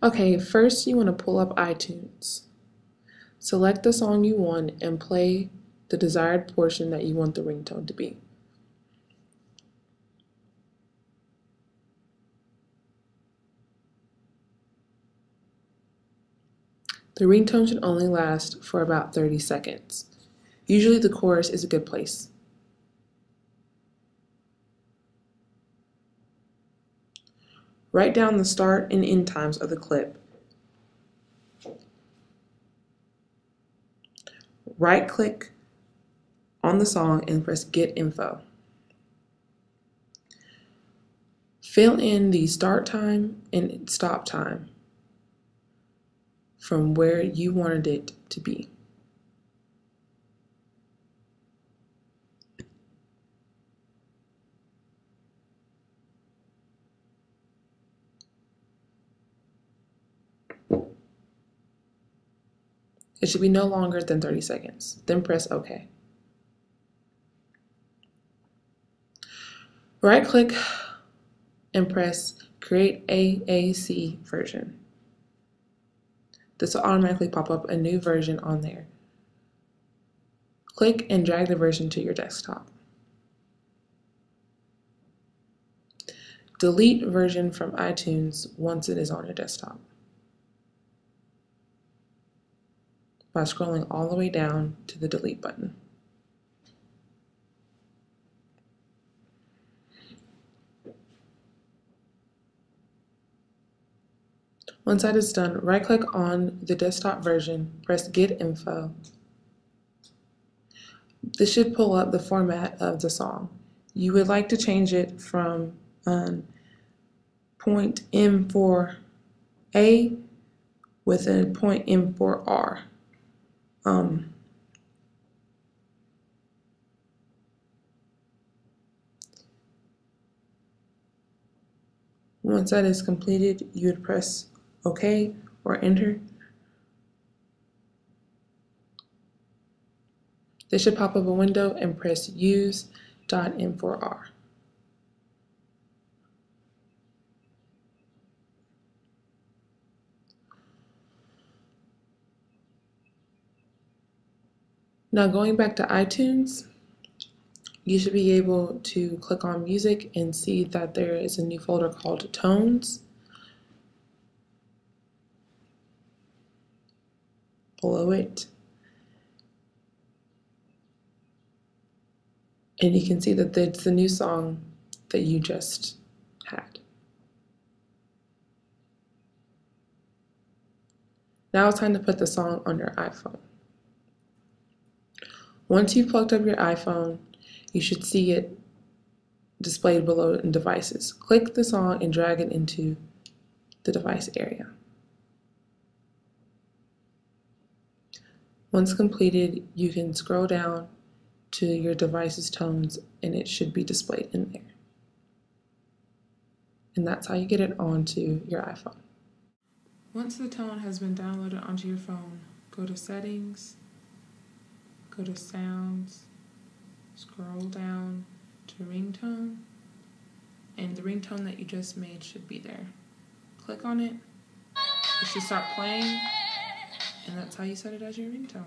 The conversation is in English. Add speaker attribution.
Speaker 1: Okay, first you want to pull up iTunes. Select the song you want and play the desired portion that you want the ringtone to be. The ringtone should only last for about 30 seconds. Usually the chorus is a good place. Write down the start and end times of the clip. Right-click on the song and press Get Info. Fill in the start time and stop time from where you wanted it to be. It should be no longer than 30 seconds. Then press OK. Right-click and press Create AAC version. This will automatically pop up a new version on there. Click and drag the version to your desktop. Delete version from iTunes once it is on your desktop by scrolling all the way down to the delete button. Once that is done, right-click on the desktop version, press Get Info. This should pull up the format of the song. You would like to change it from point M4A with a point M4R. Once that is completed, you would press OK or Enter. This should pop up a window and press Use.M4R. Now going back to iTunes, you should be able to click on Music and see that there is a new folder called Tones. Below it. And you can see that it's the new song that you just had. Now it's time to put the song on your iPhone. Once you've plugged up your iPhone, you should see it displayed below in devices. Click the song and drag it into the device area. Once completed, you can scroll down to your device's tones and it should be displayed in there. And that's how you get it onto your iPhone. Once the tone has been downloaded onto your phone, go to Settings, go to Sounds, scroll down to Ringtone, and the ringtone that you just made should be there. Click on it, it should start playing, and that's how you set it as your ringtone.